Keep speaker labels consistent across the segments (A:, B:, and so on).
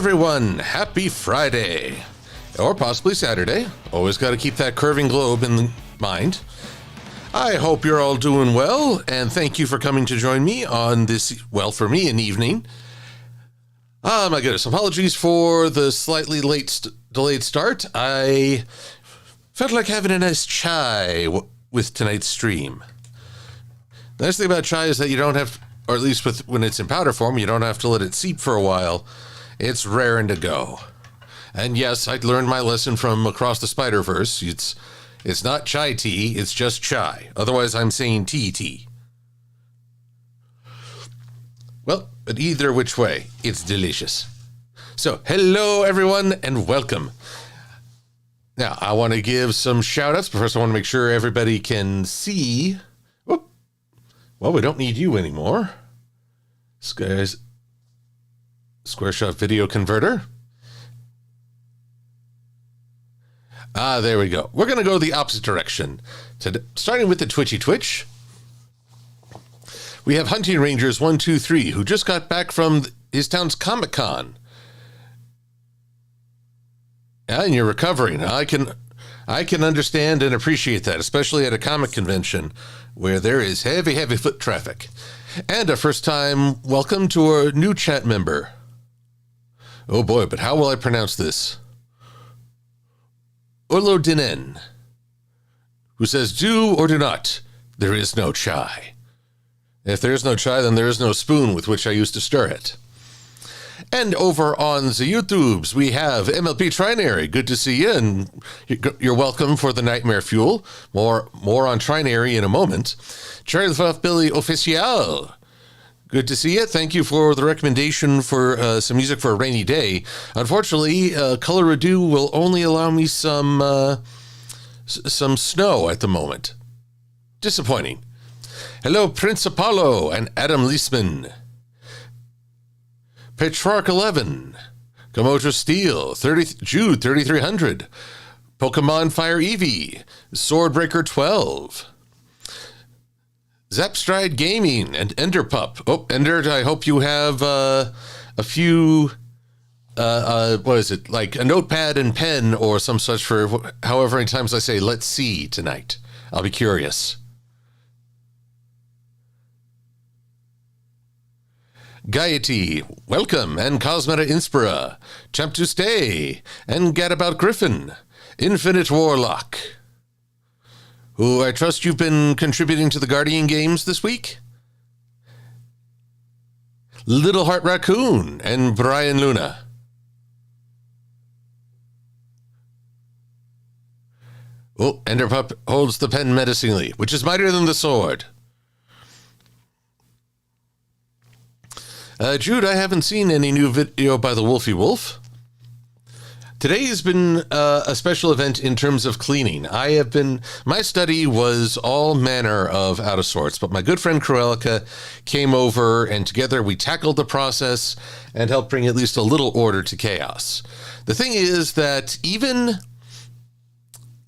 A: everyone. Happy Friday. Or possibly Saturday. Always got to keep that curving globe in mind. I hope you're all doing well, and thank you for coming to join me on this, well, for me, an evening. My goodness, apologies for the slightly delayed start. I felt like having a nice chai with tonight's stream. The nice thing about chai is that you don't have, or at least when it's in powder form, you don't have to let it seep for a while. It's raring to go. And yes, I learned my lesson from Across the Spider-Verse. It's not chai tea, it's just chai. Otherwise, I'm saying tea. Well, but either which way, it's delicious. So, hello everyone, and welcome. Now, I want to give some shout-outs, but first I want to make sure everybody can see. Whoop. Well, we don't need you anymore. This guy's Square Shot Video Converter. There we go. We're going to go the opposite direction. Starting with the Twitch. We have Hunting Rangers 123, who just got back from his town's Comic-Con. And you're recovering. I can understand and appreciate that, especially at a comic convention where there is heavy foot traffic. And a first-time welcome to our new chat member. Oh boy, but how will I pronounce this? Urlo Dinen, who says, do or do not, there is no chai. If there is no chai, then there is no spoon with which I used to stir it. And over on the YouTubes, we have MLP Trinary. Good to see you, and you're welcome for the Nightmare Fuel. More on Trinary in a moment. Charlie Fluff Billy Official. Good to see you. Thank you for the recommendation for some music for a rainy day. Unfortunately, Color Redo will only allow me some snow at the moment. Disappointing. Hello, Prince Apollo and Adam Leisman. Petrarch 11. Komodo Steel, Jude 3300. Pokemon Fire Eevee. Swordbreaker 12. Zapstride Gaming and Enderpup. Oh, Ender, I hope you have a few, what is it, like a notepad and pen or some such for however many times I say, let's see tonight. I'll be curious. Gaiety, welcome, and Cosmeta Inspira. Champ to Stay, and Gadabout Griffin. Infinite Warlock. Who I trust you've been contributing to the Guardian games this week? Little Heart Raccoon and Brian Luna. Oh, Enderpup holds the pen menacingly, which is mightier than the sword. Jude, I haven't seen any new video by the Wolfie Wolf. Today has been a special event in terms of cleaning. My study was all manner of out of sorts, but my good friend Cruelica came over, and together we tackled the process and helped bring at least a little order to chaos. The thing is that even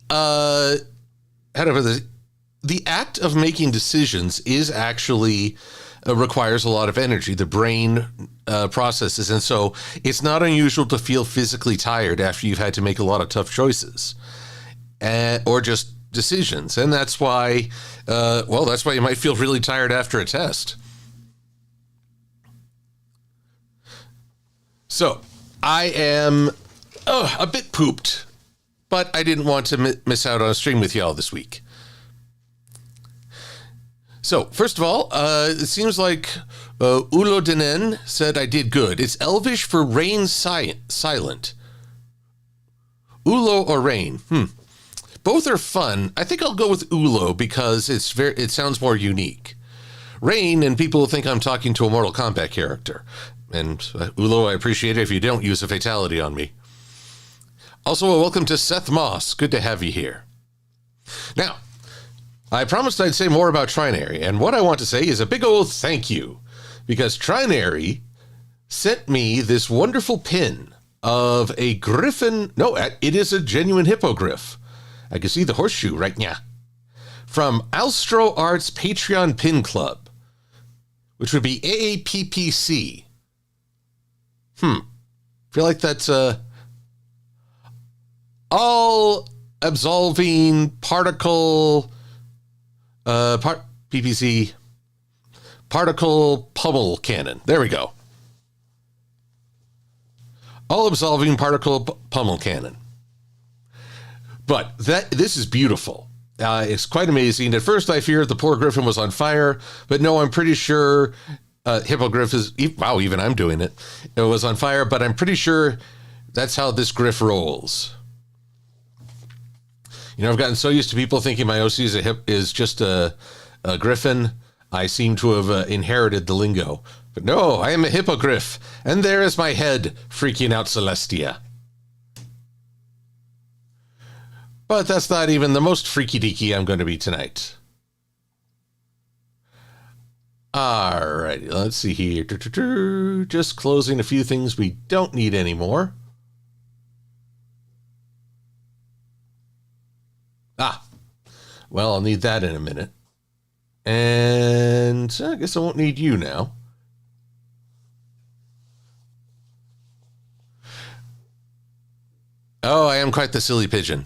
A: the act of making decisions is actually requires a lot of energy. The brain processes, and so it's not unusual to feel physically tired after you've had to make a lot of tough choices or just decisions. And that's why, that's why you might feel really tired after a test. So I am a bit pooped, but I didn't want to miss out on a stream with y'all this week. So, first of all, it seems like Ulo Denen said I did good. It's Elvish for rain silent. Ulo or rain? Both are fun. I think I'll go with Ulo because it sounds more unique. Rain, and people think I'm talking to a Mortal Kombat character. And Ulo, I appreciate it if you don't use a fatality on me. Also, a welcome to Seth Moss. Good to have you here. Now, I promised I'd say more about Trinary, and what I want to say is a big old thank you, because Trinary sent me this wonderful pin of a griffin. No, it is a genuine hippogriff. I can see the horseshoe right now. From Alstro Arts Patreon Pin Club, which would be AAPPC. feel like that's all absolving particle PPC particle pummel cannon. There we go. All absolving particle pummel cannon. But this is beautiful. It's quite amazing. At first, I feared the poor griffin was on fire, but no, I'm pretty sure hippogriff is. Wow, even I'm doing it. It was on fire, but I'm pretty sure that's how this griff rolls. You know, I've gotten so used to people thinking my OC is just a griffin. I seem to have inherited the lingo. But no, I am a hippogriff, and there is my head freaking out Celestia. But that's not even the most freaky-deaky I'm going to be tonight. Alrighty, let's see here. Just closing a few things we don't need anymore. Well, I'll need that in a minute. And I guess I won't need you now. Oh, I am quite the silly pigeon.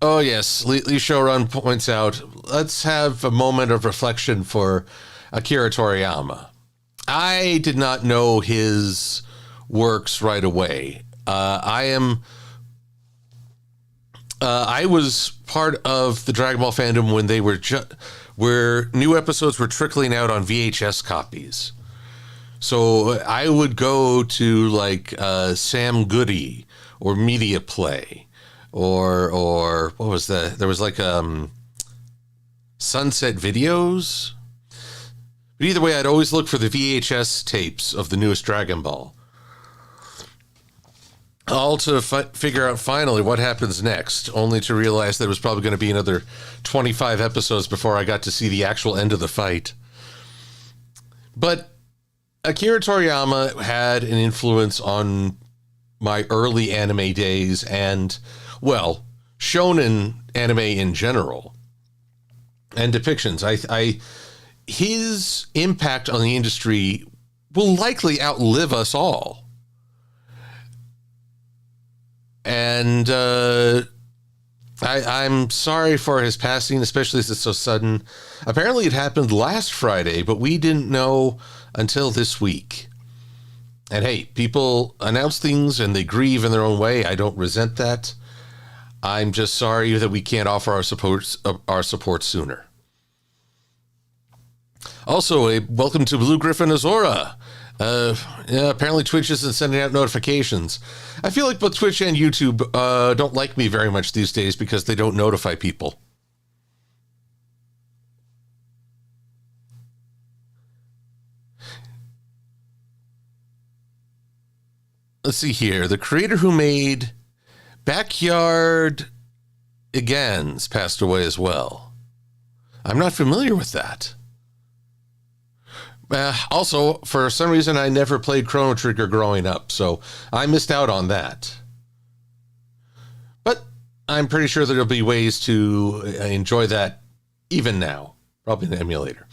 A: Oh, yes. Lee Showrun points out, let's have a moment of reflection for Akira Toriyama. I did not know his works right away. I was part of the Dragon Ball fandom when they were where new episodes were trickling out on VHS copies. So I would go to like Sam Goody or Media Play or what was that? There was like Sunset Videos. But either way, I'd always look for the VHS tapes of the newest Dragon Ball. All to figure out finally what happens next, only to realize there was probably going to be another 25 episodes before I got to see the actual end of the fight. But Akira Toriyama had an influence on my early anime days and, well, shonen anime in general and depictions. His impact on the industry will likely outlive us all. And I'm sorry for his passing, especially as it's so sudden. Apparently it happened last Friday, but we didn't know until this week. And hey, people announce things and they grieve in their own way. I don't resent that. I'm just sorry that we can't offer our support sooner. Also, a welcome to Blue Griffin Azora. Apparently Twitch isn't sending out notifications. I feel like both Twitch and YouTube don't like me very much these days because they don't notify people. Let's see here. The creator who made Backyard Again's passed away as well. I'm not familiar with that. Also, for some reason, I never played Chrono Trigger growing up, so I missed out on that. But I'm pretty sure there'll be ways to enjoy that even now, probably in the emulator.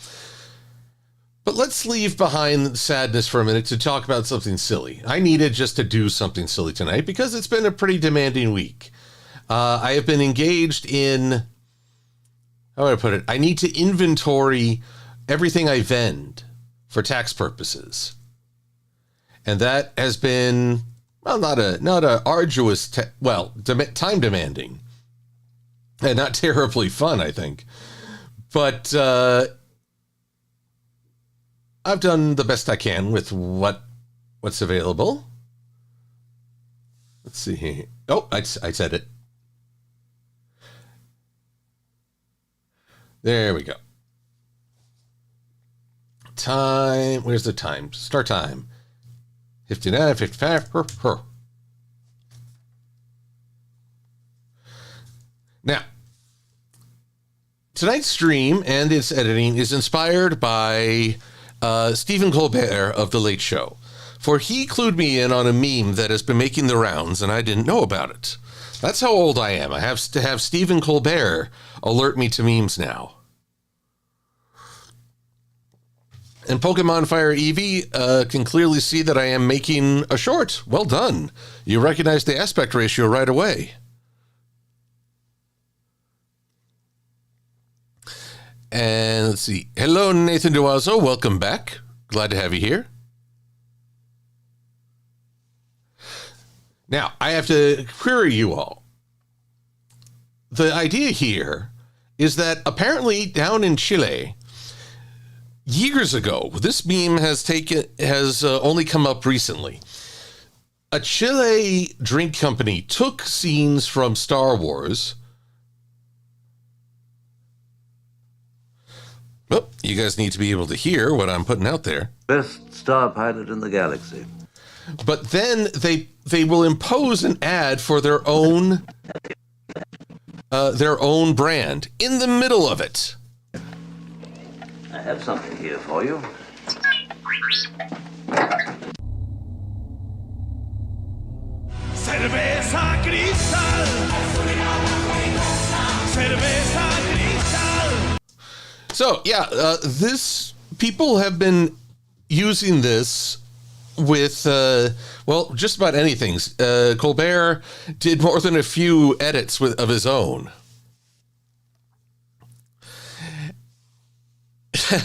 A: But let's leave behind sadness for a minute to talk about something silly. I needed just to do something silly tonight because it's been a pretty demanding week. I have been engaged in, how do I put it? I need to inventory everything I vend for tax purposes. And that has been, well, not a arduous, time demanding and not terribly fun, I think. But I've done the best I can with what's available. Let's see here. Oh, I said it. There we go. Time. Where's the time? Start time. 59, 55. Now, tonight's stream and its editing is inspired by Stephen Colbert of The Late Show. For he clued me in on a meme that has been making the rounds, and I didn't know about it. That's how old I am. I have to have Stephen Colbert alert me to memes now. And Pokemon Fire Eevee can clearly see that I am making a short. Well done. You recognize the aspect ratio right away. And let's see. Hello, Nathan Duazo. Welcome back. Glad to have you here. Now, I have to query you all. The idea here is that apparently down in Chile, years ago, this meme has only come up recently. A Chile drink company took scenes from Star Wars. Well, you guys need to be able to hear what I'm putting out there.
B: Best star pilot in the galaxy.
A: But then they will impose an ad for their own brand in the middle of it.
B: I have something here for you.
C: Cerveza cristal. Cerveza cristal.
A: So, yeah, people have been using this with, just about anything. Colbert did more than a few edits of his own.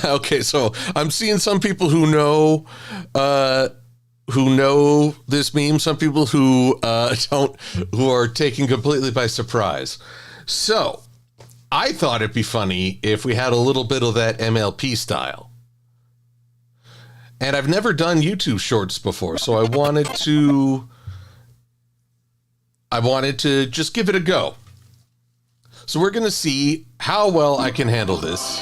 A: Okay, so I'm seeing some people who know this meme, some people who don't, who are taken completely by surprise. So I thought it'd be funny if we had a little bit of that MLP style. And I've never done YouTube shorts before, so I wanted to just give it a go. So we're going to see how well I can handle this.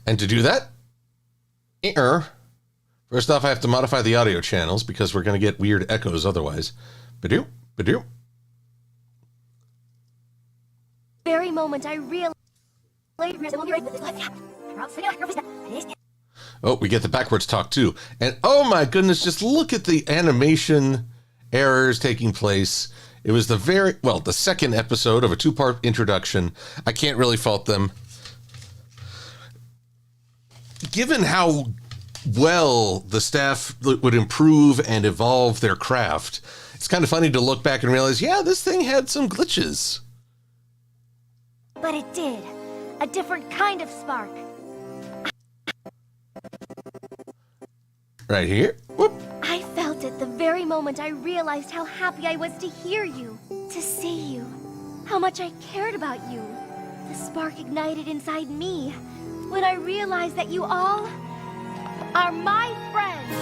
A: And to do that, first off, I have to modify the audio channels because we're going to get weird echoes otherwise. Ba-doo, ba-doo.
D: Very moment I realized.
A: Oh, we get the backwards talk too. And oh my goodness, just look at the animation errors taking place. It was the second episode of a 2-part introduction. I can't really fault them. Given how well the staff would improve and evolve their craft, it's kind of funny to look back and realize, yeah, this thing had some glitches.
D: But it did. A different kind of spark.
A: Right here. Whoop.
D: I felt it the very moment I realized how happy I was to hear you, to see you, how much I cared about you. The spark ignited inside me when I realized that you all are my friends.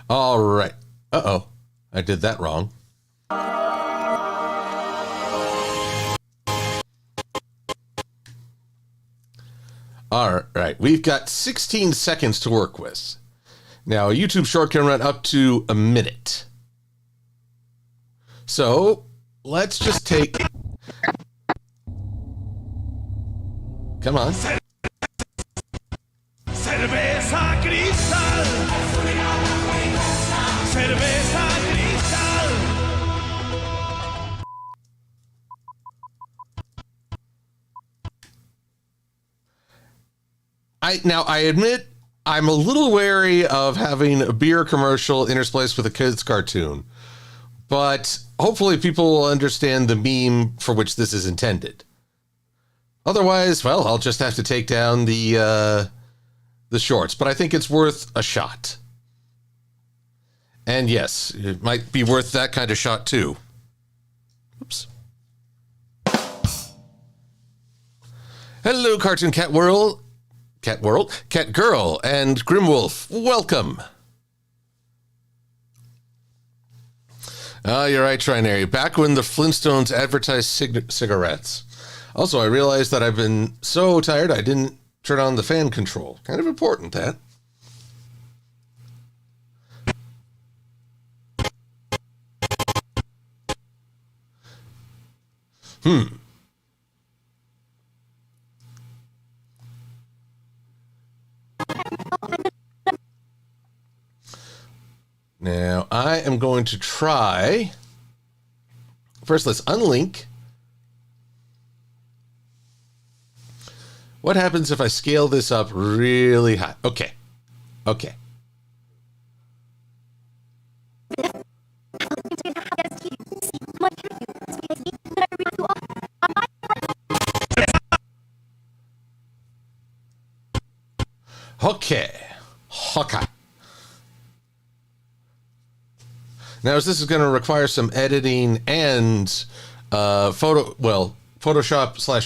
A: All right. Uh-oh. I did that wrong. All right. We've got 16 seconds to work with. Now, a YouTube short can run up to a minute. So, let's just take... Come on.
C: Cerveza cristal. Cerveza cristal.
A: I admit I'm a little wary of having a beer commercial interspliced with a kid's cartoon, but hopefully people will understand the meme for which this is intended. Otherwise, well, I'll just have to take down the shorts, but I think it's worth a shot. And yes, it might be worth that kind of shot too. Oops. Hello, Cartoon Cat Girl, and Grimwolf. Welcome. Oh, you're right, Trinary. Back when the Flintstones advertised cigarettes. Also, I realized that I've been so tired I didn't turn on the fan control. Kind of important, that. Now, I am going to try... First, let's unlink. What happens if I scale this up really high? Okay. Okay. Okay. Okay. Now, as this is going to require some editing and Photoshop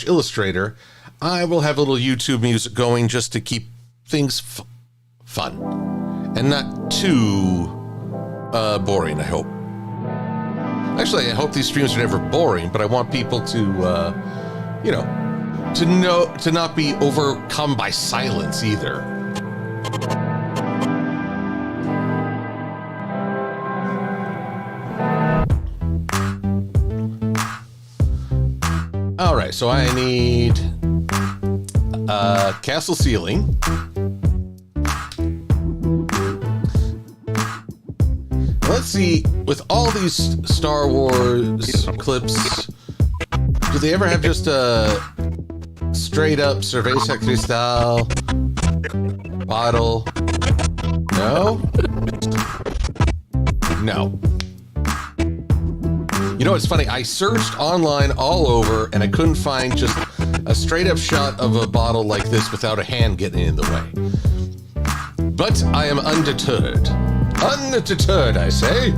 A: / Illustrator, I will have a little YouTube music going just to keep things fun and not too boring, I hope. Actually, I hope these streams are never boring, but I want people to, to not be overcome by silence either. All right, so I need castle ceiling. Let's see, with all these Star Wars clips, do they ever have just a straight up Cerveza Cristal bottle? No? No. You know, it's funny, I searched online all over and I couldn't find just a straight up shot of a bottle like this without a hand getting in the way. But I am undeterred. Undeterred, I say.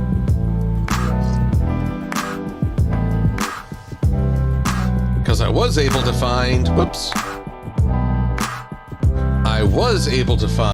A: Because I was able to find... Whoops. I was able to find...